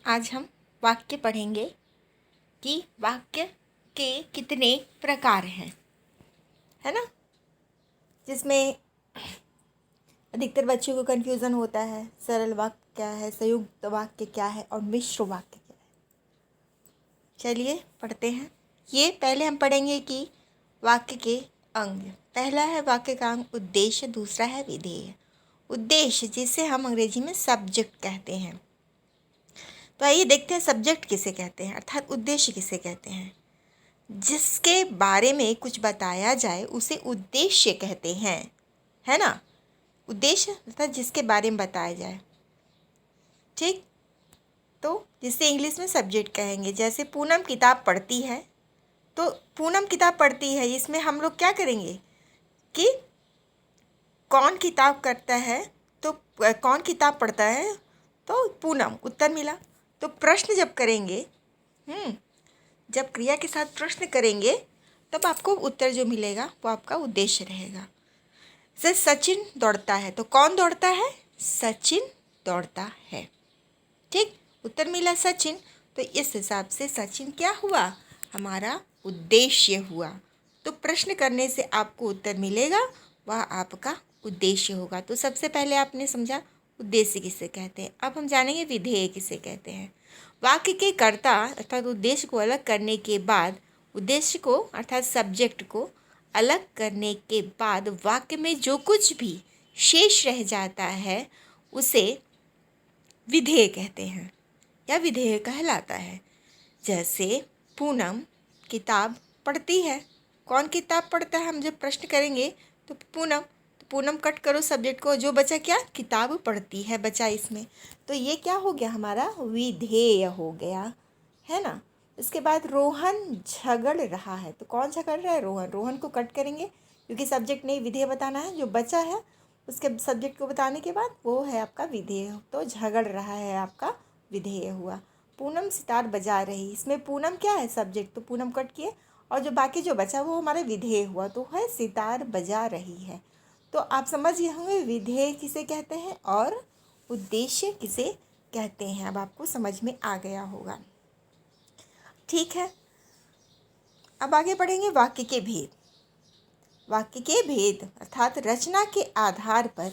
आज हम वाक्य पढ़ेंगे कि वाक्य के कितने प्रकार हैं, है ना। जिसमें अधिकतर बच्चों को कन्फ्यूज़न होता है, सरल वाक्य क्या है, संयुक्त वाक्य क्या है और मिश्र वाक्य क्या है। चलिए पढ़ते हैं। ये पहले हम पढ़ेंगे कि वाक्य के अंग। पहला है वाक्य का अंग उद्देश्य, दूसरा है विधेय। उद्देश्य जिसे हम अंग्रेजी में सब्जेक्ट कहते हैं। तो आइए देखते हैं सब्जेक्ट किसे कहते हैं, अर्थात उद्देश्य किसे कहते हैं। जिसके बारे में कुछ बताया जाए उसे उद्देश्य कहते हैं, है ना। उद्देश्य अर्थात जिसके बारे में बताया जाए, ठीक। तो जिसे इंग्लिश में सब्जेक्ट कहेंगे। जैसे पूनम किताब पढ़ती है, तो पूनम किताब पढ़ती है, इसमें हम लोग क्या करेंगे कि कौन किताब करता है, तो कौन किताब पढ़ता है, तो पूनम, उत्तर मिला। तो प्रश्न जब करेंगे, जब क्रिया के साथ प्रश्न करेंगे तब आपको उत्तर जो मिलेगा वो आपका उद्देश्य रहेगा। जैसे सचिन दौड़ता है, तो कौन दौड़ता है, सचिन दौड़ता है, ठीक। उत्तर मिला सचिन। तो इस हिसाब से सचिन क्या हुआ, हमारा उद्देश्य हुआ। तो प्रश्न करने से आपको उत्तर मिलेगा, वह आपका उद्देश्य होगा। तो सबसे पहले आपने समझा उद्देश्य किसे कहते हैं। अब हम जानेंगे विधेय किसे कहते हैं। वाक्य के कर्ता अर्थात उद्देश्य को अलग करने के बाद, उद्देश्य को अर्थात सब्जेक्ट को अलग करने के बाद वाक्य में जो कुछ भी शेष रह जाता है उसे विधेय कहते हैं या विधेय कहलाता है। जैसे पूनम किताब पढ़ती है, कौन किताब पढ़ता है, हम जब प्रश्न करेंगे तो पूनम, तो पूनम कट करो सब्जेक्ट को, जो बचा क्या, किताब पढ़ती है बचा इसमें। तो ये क्या हो गया, हमारा विधेय हो गया, है ना। इसके बाद रोहन झगड़ रहा है, तो कौन झगड़ रहा है, रोहन। रोहन को कट करेंगे क्योंकि सब्जेक्ट नहीं विधेय बताना है, जो बचा है उसके सब्जेक्ट को बताने के बाद वो है आपका विधेय। तो झगड़ रहा है आपका विधेय हुआ। पूनम सितार बजा रही, इसमें पूनम क्या है, सब्जेक्ट, तो पूनम कट किए और जो बाकी जो बचा वो हमारा विधेय हुआ, तो है सितार बजा रही है। तो आप समझ गए होंगे विधेय किसे कहते हैं और उद्देश्य किसे कहते हैं। अब आपको समझ में आ गया होगा, ठीक है। अब आगे बढ़ेंगे वाक्य के भेद। वाक्य के भेद अर्थात रचना के आधार पर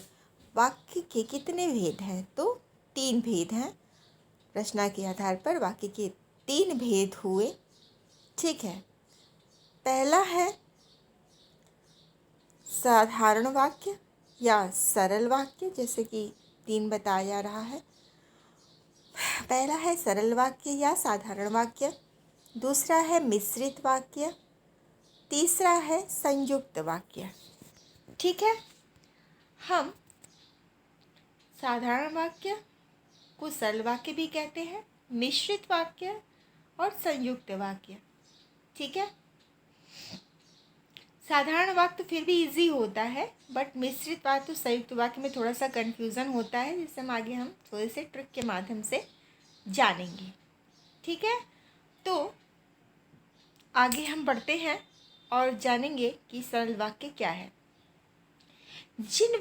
वाक्य के कितने भेद हैं, तो 3 भेद हैं। रचना के आधार पर वाक्य के 3 भेद हुए, ठीक है। पहला है साधारण वाक्य या सरल वाक्य, जैसे कि 3 बताया जा रहा है। पहला है सरल वाक्य या साधारण वाक्य, दूसरा है मिश्रित वाक्य, तीसरा है संयुक्त वाक्य, ठीक है। हम साधारण वाक्य को सरल वाक्य भी कहते हैं, मिश्रित वाक्य और संयुक्त वाक्य, ठीक है। साधारण वाक्य फिर भी इजी होता है, बट मिश्रित वाक्य तो संयुक्त वाक्य में थोड़ा सा कन्फ्यूज़न होता है, जिससे हम आगे हम थोड़े से ट्रिक के माध्यम से जानेंगे, ठीक है। तो आगे हम बढ़ते हैं और जानेंगे कि सरल वाक्य क्या है। जिन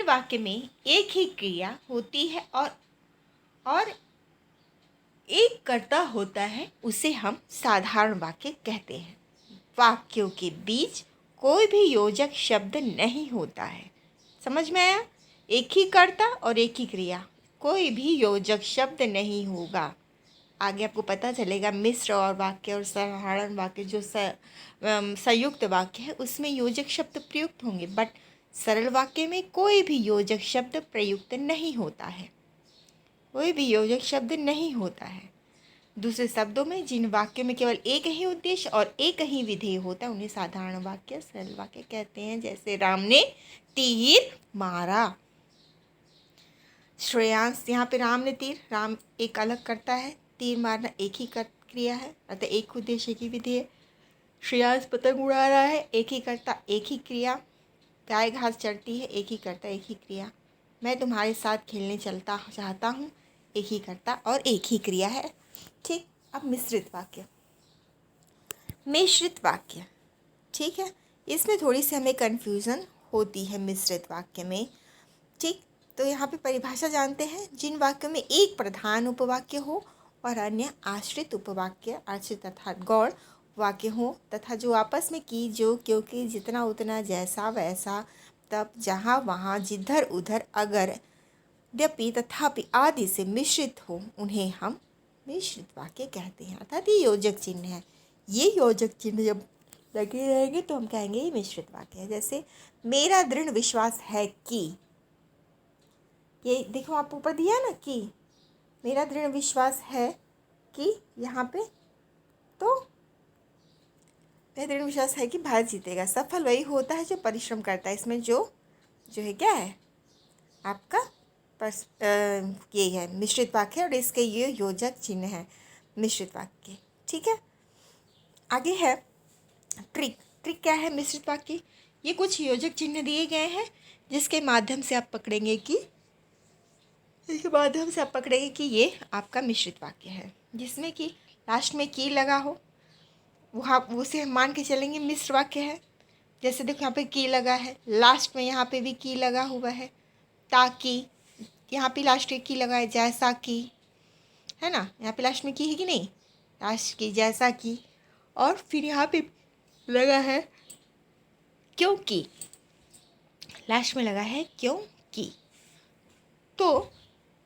वाक्य में एक ही क्रिया होती है और एक कर्ता होता है उसे हम साधारण वाक्य कहते हैं। वाक्यों के बीच कोई भी योजक शब्द नहीं होता है, समझ में आया। एक ही कर्ता और एक ही क्रिया, कोई भी योजक शब्द नहीं होगा। आगे आपको पता चलेगा मिश्र और वाक्य और साधारण वाक्य जो संयुक्त वाक्य है उसमें योजक शब्द प्रयुक्त होंगे, बट सरल वाक्य में कोई भी योजक शब्द प्रयुक्त नहीं होता है, कोई भी योजक शब्द नहीं होता है। दूसरे शब्दों में जिन वाक्यों में केवल एक ही उद्देश्य और एक ही विधेय होता है उन्हें साधारण वाक्य सरल वाक्य कहते हैं। जैसे राम ने तीर मारा, श्रेयांश, यहाँ पे राम ने तीर, राम एक अलग करता है, तीर मारना एक ही क्रिया है, अतः एक उद्देश्य की विधेय। श्रेयांश पतंग उड़ा रहा है, एक ही करता एक ही क्रिया। गाय घास चरती है, एक ही करता एक ही क्रिया। मैं तुम्हारे साथ खेलने चलता चाहता हूँ, एक ही करता और एक ही क्रिया है, ठीक। अब मिश्रित वाक्य, ठीक है, इसमें थोड़ी सी हमें कन्फ्यूज़न होती है मिश्रित वाक्य में, ठीक। तो यहाँ पे परिभाषा जानते हैं, जिन वाक्यों में एक प्रधान उपवाक्य हो और अन्य आश्रित उपवाक्य, आश्रित अर्थात गौड़ वाक्य हो, तथा जो आपस में की, जो, क्योंकि, जितना, उतना, जैसा, वैसा, तब, जहाँ, वहाँ, जिधर, उधर, अगर, यद्यपि, तथापि आदि से मिश्रित हो, उन्हें हम मिश्रित वाक्य कहते हैं। अर्थात ये योजक चिन्ह है। ये योजक चिन्ह जब लगे रहेंगे तो हम कहेंगे ये मिश्रित वाक्य है। जैसे मेरा दृढ़ विश्वास है कि, ये देखो आप ऊपर दिया ना कि, मेरा दृढ़ विश्वास है कि, यहाँ पे तो मेरा दृढ़ विश्वास है कि भारत जीतेगा। सफल वही होता है जो परिश्रम करता है। इसमें जो है क्या है आपका ये है मिश्रित वाक्य, और इसके ये योजक चिन्ह है मिश्रित वाक्य। ठीक है, आगे है ट्रिक। ट्रिक क्या है मिश्रित वाक्य? ये कुछ योजक चिन्ह दिए गए हैं जिसके माध्यम से आप पकड़ेंगे कि ये आपका मिश्रित वाक्य है, जिसमें कि लास्ट में की लगा हो, वहाँ उसे हम मान के चलेंगे मिश्र वाक्य है। जैसे देखो यहाँ पे की लगा है, लास्ट में यहाँ पे भी की लगा हुआ है, ताकि यहाँ पे लास्ट में की लगा है, जैसा कि, है ना, यहाँ पे लास्ट में की है कि नहीं, लास्ट की, जैसा कि, और फिर यहाँ पे लगा है क्योंकि, लास्ट में लगा है क्योंकि। तो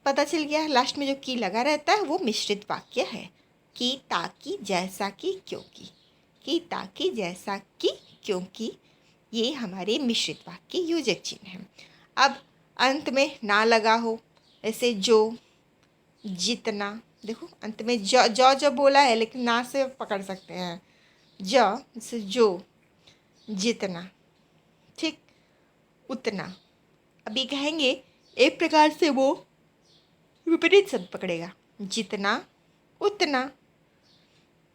पता चल गया लास्ट में जो की लगा रहता है वो मिश्रित वाक्य है। कि, ताकि, जैसा कि, क्योंकि, कि, ताकि, जैसा कि, क्योंकि, ये हमारे मिश्रित वाक्य योजक चिन्ह हैं। अब अंत में ना लगा हो, ऐसे जो, जितना, देखो अंत में जो बोला है, लेकिन ना से पकड़ सकते हैं। जैसे जो, जितना, ठीक, उतना। अभी कहेंगे एक प्रकार से वो विपरीत शब्द पकड़ेगा, जितना, उतना,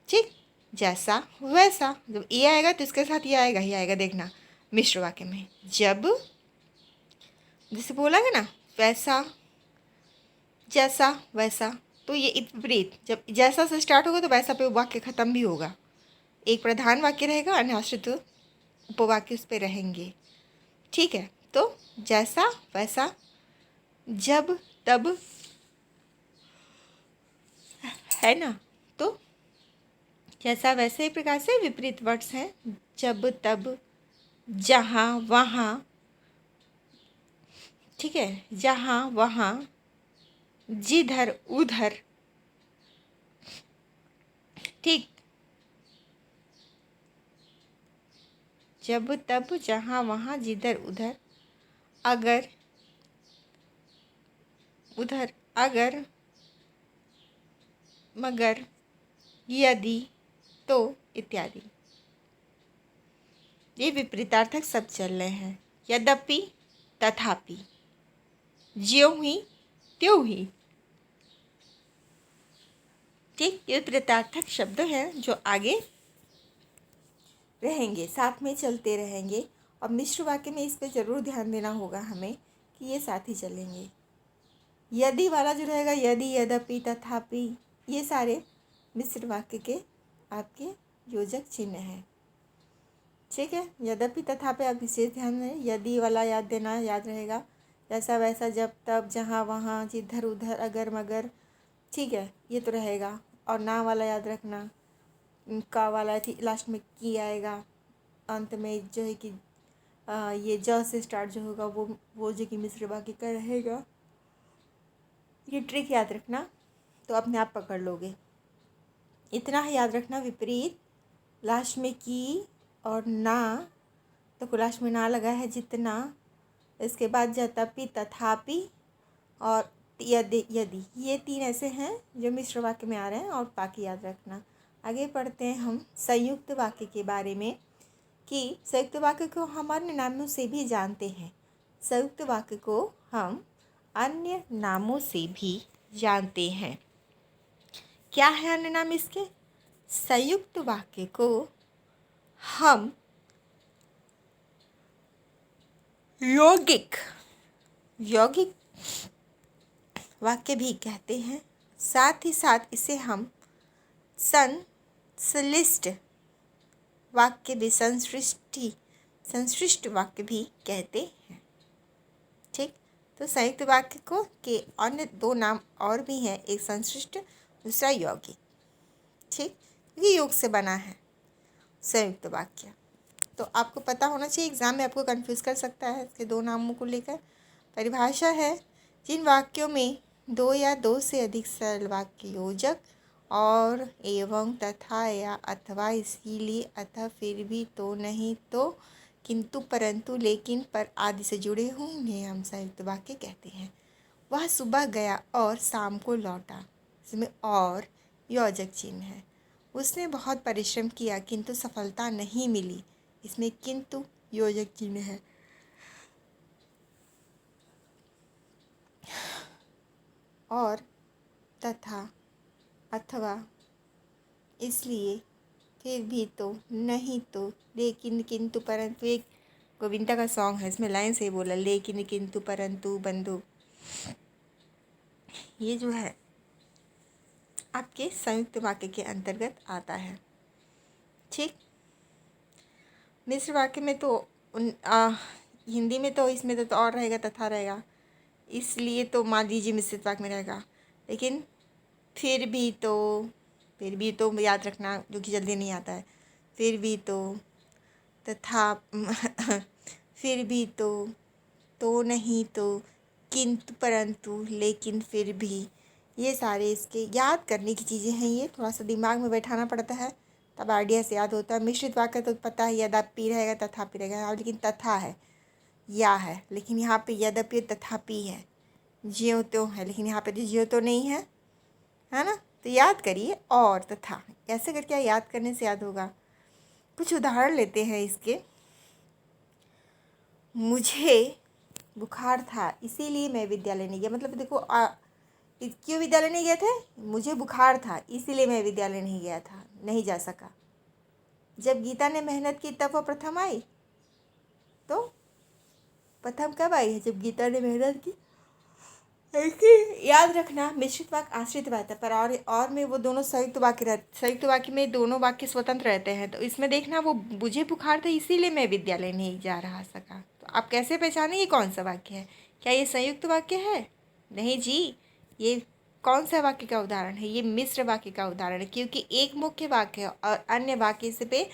ठीक, जैसा, वैसा। जब ये आएगा तो इसके साथ ये आएगा ही आएगा, देखना मिश्र वाक्य में। जब जैसे बोला है ना, वैसा, जैसा, वैसा, तो ये विपरीत, जब जैसा से स्टार्ट होगा तो वैसा पे वाक्य खत्म भी होगा। एक प्रधान वाक्य रहेगा, अन्य आश्रित उपवाक्य उस पर रहेंगे। ठीक है, तो जैसा, वैसा, जब, तब, है ना। तो जैसा, वैसे ही प्रकार से विपरीत वर्ड्स हैं, जब, तब, जहाँ, वहाँ, ठीक है, जहाँ, वहाँ, जिधर, उधर, ठीक, जब, तब, जहाँ, वहाँ, जिधर, उधर, अगर, उधर, अगर, मगर, यदि, तो, इत्यादि। ये विपरीतार्थक शब्द चल रहे हैं। यद्यपि, तथापि, ज्यों ही, त्यों ही, ठीक, ये विपरीतार्थक शब्द हैं जो आगे रहेंगे, साथ में चलते रहेंगे। और मिश्र वाक्य में इस पे ज़रूर ध्यान देना होगा हमें कि ये साथ ही चलेंगे। यदि वाला जो रहेगा, यदि, यद्यपि, तथापि, ये सारे मिश्र वाक्य के आपके योजक चिन्ह हैं। ठीक है, यद्यपि, तथापि आप विशेष ध्यान दें। यदि वाला याद देना, याद रहेगा। जैसा, वैसा, जब, तब, जहाँ, वहाँ, जिधर, उधर, अगर, मगर, ठीक है, ये तो रहेगा। और ना वाला याद रखना, का वाला थी लास्ट में की आएगा, अंत में जो है कि ये ज से स्टार्ट जो होगा वो जो कि मिश्र वाक्य का रहेगा। ये ट्रिक याद रखना तो अपने आप पकड़ लोगे। इतना ही याद रखना, विपरीत लास्ट में की और ना, तो लास्ट में ना लगा है, जितना, इसके बाद यद्यपि, तथापि और यदि, ये तीन ऐसे हैं जो मिश्र वाक्य में आ रहे हैं, और बाकी याद रखना। आगे पढ़ते हैं हम संयुक्त वाक्य के बारे में, कि संयुक्त वाक्य को हम अन्य नामों से भी जानते हैं। संयुक्त वाक्य को हम अन्य नामों से भी जानते हैं। क्या है अन्य नाम इसके? संयुक्त वाक्य को हम यौगिक वाक्य भी कहते हैं। साथ ही साथ इसे हम संश्लिष्ट वाक्य भी, संश्लिष्ट वाक्य भी कहते हैं। ठीक, तो संयुक्त वाक्य को के अन्य दो नाम और भी हैं, एक संश्लिष्ट, दूसरा यौगिक। ठीक, ये योग से बना है संयुक्त वाक्य। तो आपको पता होना चाहिए, एग्जाम में आपको कंफ्यूज कर सकता है इसके दो नामों को लेकर। परिभाषा है, जिन वाक्यों में दो या दो से अधिक सरल वाक्य योजक और एवं, तथा या अथवा, इसीलिए, अतः, फिर भी, तो, नहीं, तो, किंतु, परंतु, लेकिन, पर आदि से जुड़े हों उन्हें हम संयुक्त वाक्य कहते हैं। वह सुबह गया और शाम को लौटा, इसमें और योजक चिन्ह है। उसने बहुत परिश्रम किया किंतु सफलता नहीं मिली, इसमें किंतु योजक चिन्ह है। और, तथा, अथवा, इसलिए, फिर भी, तो, नहीं, तो, लेकिन, किंतु, परंतु, एक गोविंदा का सॉन्ग है, इसमें लाइन से बोला, लेकिन, किंतु, परंतु, बंधु, ये जो है आपके संयुक्त वाक्य के अंतर्गत आता है। ठीक, मिश्र वाक्य में तो हिंदी में तो इसमें तो और रहेगा, तथा रहेगा, इसलिए तो मान लीजिए मिश्रित वाक्य में रहेगा। लेकिन फिर भी तो याद रखना, जो कि जल्दी नहीं आता है। फिर भी तो, तथा, फिर भी तो नहीं, तो, किंतु, परंतु, लेकिन, फिर भी, ये सारे इसके याद करने की चीज़ें हैं। ये थोड़ा सा दिमाग में बैठाना पड़ता है, तब आइडिया से याद होता है। मिश्रित वाक्य तो पता है, यद्यपि रहेगा, तथापि रहेगा, लेकिन तथा है, या है, लेकिन यहाँ पे यद्यपि तथापि है। ज्यों त्यों है, लेकिन यहाँ पे तो ज्यों तो नहीं है, है ना। तो याद करिए, और, तथा, ऐसे करके याद करने से याद होगा। कुछ उदाहरण लेते हैं इसके। मुझे बुखार था इसीलिए मैं विद्यालय नहीं गया। मतलब देखो, क्यों विद्यालय नहीं गए थे? मुझे बुखार था इसीलिए मैं विद्यालय नहीं गया था, नहीं जा सका। जब गीता ने मेहनत की तब वो प्रथम आई। तो प्रथम कब आई है? जब गीता ने मेहनत की। याद रखना, मिश्रित वाक्य आश्रित रहता है, पर और में वो दोनों संयुक्त वाक्य रहते। संयुक्त वाक्य में दोनों वाक्य स्वतंत्र रहते हैं। तो इसमें देखना, वो मुझे बुखार था इसीलिए मैं विद्यालय नहीं जा रहा सका। तो आप कैसे पहचानेंगे कौन सा वाक्य है? क्या ये संयुक्त वाक्य है? नहीं जी, ये कौन सा वाक्य का उदाहरण है? ये मिश्र वाक्य का उदाहरण है, क्योंकि एक मुख्य वाक्य और अन्य वाक्य इस पे,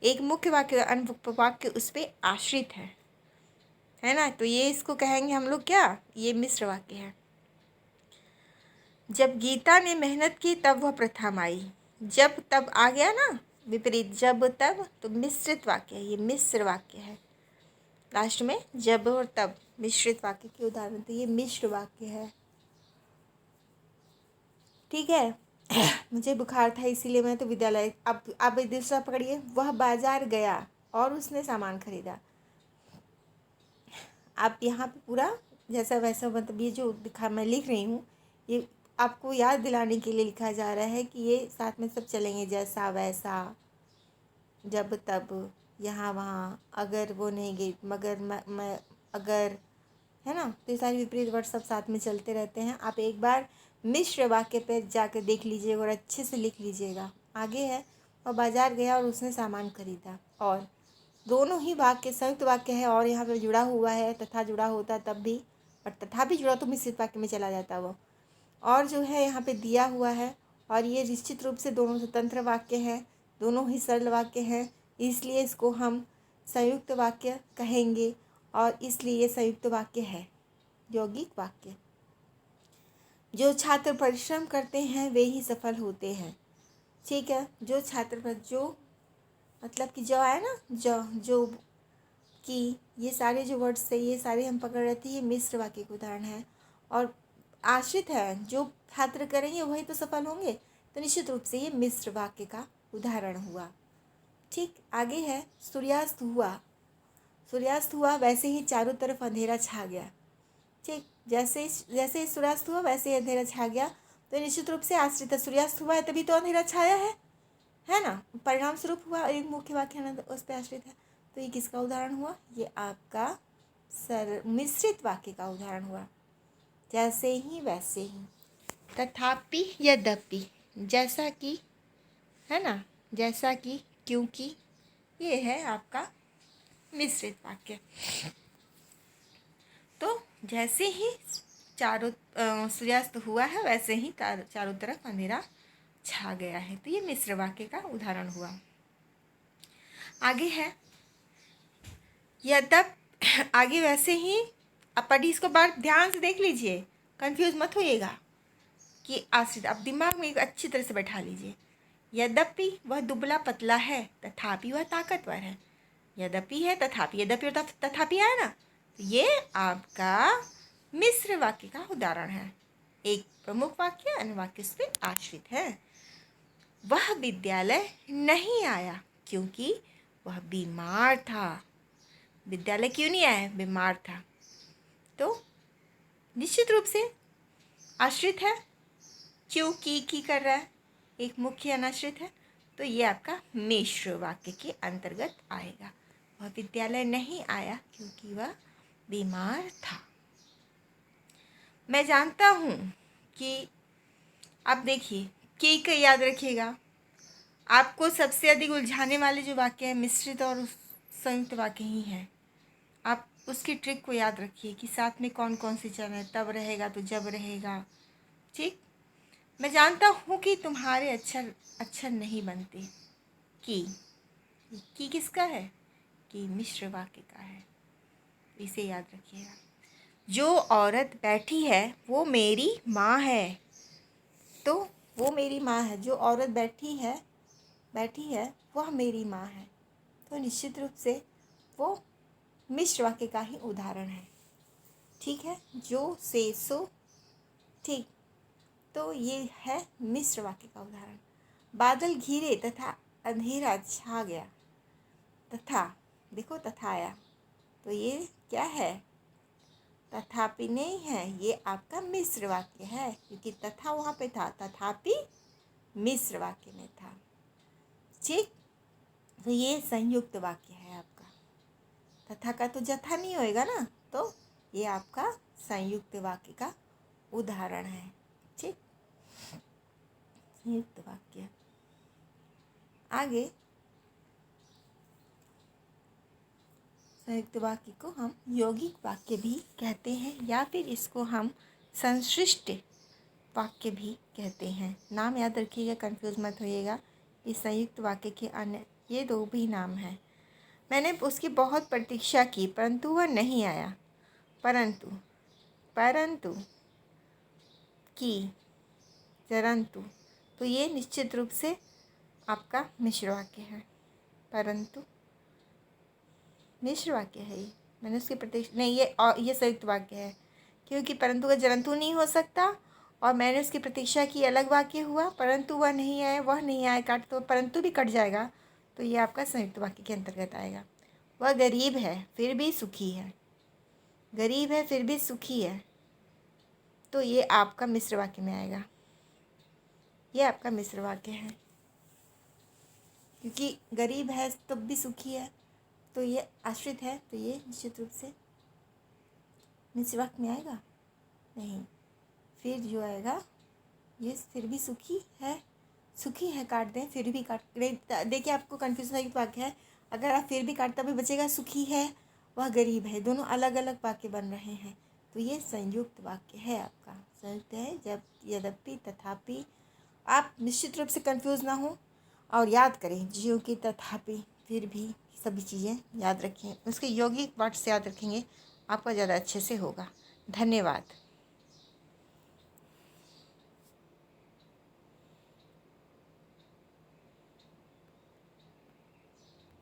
एक मुख्य वाक्य और अन्य वाक्य उस पर आश्रित है ना। तो ये इसको कहेंगे हम लोग क्या? ये मिश्र वाक्य है। जब गीता ने मेहनत की तब वह प्रथम आई। जब तब आ गया ना विपरीत, जब तब, तो मिश्रित वाक्य है, ये मिश्र वाक्य है। लास्ट में जब और तब मिश्रित वाक्य के उदाहरण, तो ये मिश्र वाक्य है। ठीक है। मुझे बुखार था इसीलिए मैं तो विद्यालय। अब आप दूसरा पकड़िए, वह बाजार गया और उसने सामान खरीदा। आप यहाँ पे पूरा जैसा वैसा, मतलब ये जो दिखा मैं लिख रही हूँ, ये आपको याद दिलाने के लिए लिखा जा रहा है कि ये साथ में सब चलेंगे, जैसा वैसा, जब तब, यहाँ वहाँ, अगर वो नहीं गई, मगर मैं अगर, है ना। तो ये सारे विपरीत वर्ड सब साथ में चलते रहते हैं। आप एक बार मिश्र वाक्य पे जाकर देख लीजिएगा और अच्छे से लिख लीजिएगा। आगे है, और बाजार गया और उसने सामान खरीदा। और दोनों ही वाक्य संयुक्त वाक्य है, और यहाँ पे जुड़ा हुआ है, तथा जुड़ा होता तब भी, और तथा भी जुड़ा तो मिश्रित वाक्य में चला जाता वो। और जो है यहाँ पे दिया हुआ है, और ये निश्चित रूप से दोनों स्वतंत्र वाक्य हैं, दोनों ही सरल वाक्य हैं, इसलिए इसको हम संयुक्त वाक्य कहेंगे। और इसलिए ये संयुक्त वाक्य है। यौगिक वाक्य, जो छात्र परिश्रम करते हैं वे ही सफल होते हैं। ठीक है, जो छात्र पर, जो मतलब कि जो आया ना, जो कि ये सारे जो वर्ड्स है, ये सारे हम पकड़ रहे थे, ये मिश्र वाक्य के उदाहरण है। और आश्रित है, जो छात्र करेंगे वही तो सफल होंगे, तो निश्चित रूप से ये मिश्र वाक्य का उदाहरण हुआ। ठीक, आगे है, सूर्यास्त हुआ। सूर्यास्त हुआ वैसे ही चारों तरफ अंधेरा छा गया। ठीक, जैसे जैसे सूर्यास्त हुआ वैसे ही अंधेरा छा गया, तो निश्चित रूप से आश्रित है। सूर्यास्त हुआ है तभी तो अंधेरा छाया है ना। परिणाम स्वरूप हुआ, एक मुख्य वाक्य है ना, उस पर आश्रित है। तो ये किसका उदाहरण हुआ? ये आपका मिश्रित वाक्य का उदाहरण हुआ। जैसे ही वैसे ही, तथापि, यद्यपि, जैसा कि, है ना, जैसा कि, क्योंकि, ये है आपका मिश्रित वाक्य। तो जैसे ही चारों सूर्यास्त हुआ है वैसे ही चारों तरफ अंधेरा छा गया है। तो ये मिश्र वाक्य का उदाहरण हुआ। आगे है यद्यप आगे वैसे ही अब पढ़ी, इसको बार ध्यान से देख लीजिए, कंफ्यूज मत होइएगा कि आश्रित। अब दिमाग में एक अच्छी तरह से बैठा लीजिए। यद्यपि वह दुबला पतला है तथापि वह ताकतवर है। यद्यपि है तथापि, यद्यपि और तथापि आया ना, तो ये आपका मिश्र वाक्य का उदाहरण है। एक प्रमुख वाक्य, अन्य वाक्य उस पर आश्रित है। वह विद्यालय नहीं आया क्योंकि वह बीमार था। विद्यालय क्यों नहीं आया? बीमार था। तो निश्चित रूप से आश्रित है, क्यों की कर रहा है, एक मुख्य अनाश्रित है। तो ये आपका मिश्र वाक्य के अंतर्गत आएगा। वह विद्यालय नहीं आया क्योंकि वह बीमार था। मैं जानता हूँ कि आप देखिए के याद रखिएगा। आपको सबसे अधिक उलझाने वाले जो वाक्य हैं मिश्रित और संयुक्त वाक्य ही हैं। आप उसकी ट्रिक को याद रखिए कि साथ में कौन कौन सी चरण है, तब रहेगा तो जब रहेगा। ठीक। मैं जानता हूँ कि तुम्हारे अक्षर नहीं बनते। की किसका है? कि मिश्र वाक्य का है, इसे याद रखिएगा। जो औरत बैठी है वो मेरी माँ है। तो वो मेरी माँ है, जो औरत बैठी है वह मेरी माँ है। तो निश्चित रूप से वो मिश्र वाक्य का ही उदाहरण है। ठीक है, जो से सो। ठीक, तो ये है मिश्र वाक्य का उदाहरण। बादल घिरे तथा अंधेरा छा गया। तथा, देखो तथा आया, तो ये क्या है? तथापि नहीं है, ये आपका मिश्र वाक्य है, क्योंकि तथा वहाँ पे था, तथापि मिश्र वाक्य में था। ठीक, तो ये संयुक्त वाक्य है आपका। तथा का तो जथा नहीं होएगा ना, तो ये आपका संयुक्त वाक्य का उदाहरण है। ठीक, संयुक्त वाक्य। आगे संयुक्त वाक्य को हम यौगिक वाक्य भी कहते हैं, या फिर इसको हम संश्लिष्ट वाक्य भी कहते हैं। नाम याद रखिएगा, कंफ्यूज मत होइएगा। इस संयुक्त वाक्य के अन्य ये दो भी नाम हैं। मैंने उसकी बहुत प्रतीक्षा की परंतु वह नहीं आया। परंतु की, परंतु, तो ये निश्चित रूप से आपका मिश्र वाक्य है। परंतु मिश्र वाक्य है ये। मैंने उसकी प्रतीक्षा नहीं, ये संयुक्त वाक्य है, क्योंकि परंतु का जरंतु नहीं हो सकता, और मैंने उसकी प्रतीक्षा की अलग वाक्य हुआ। परंतु वह नहीं आए काट, तो परंतु भी कट जाएगा, तो ये आपका संयुक्त वाक्य के अंतर्गत आएगा। वह गरीब है फिर भी सुखी है। गरीब है फिर भी सुखी है, तो ये आपका मिश्र वाक्य में आएगा। ये आपका मिश्र वाक्य है, क्योंकि गरीब है तब भी सुखी है, तो ये आश्रित है, तो ये निश्चित रूप से मिश्र वाक्य में आएगा नहीं। फिर जो आएगा ये फिर भी सुखी है काट दें, फिर भी काट। देखिए आपको कन्फ्यूजन एक वाक्य है, अगर आप फिर भी काटता भी बचेगा सुखी है वह गरीब है, दोनों अलग अलग वाक्य बन रहे हैं, तो ये संयुक्त वाक्य है आपका। संयुक्त है जब यद्यपि तथापि। आप निश्चित रूप से कंफ्यूज ना हो और याद करें, ज्यों की तथापि फिर भी सभी चीज़ें याद रखें। उसके यौगिक वाक्य से याद रखेंगे, आपका ज़्यादा अच्छे से होगा। धन्यवाद।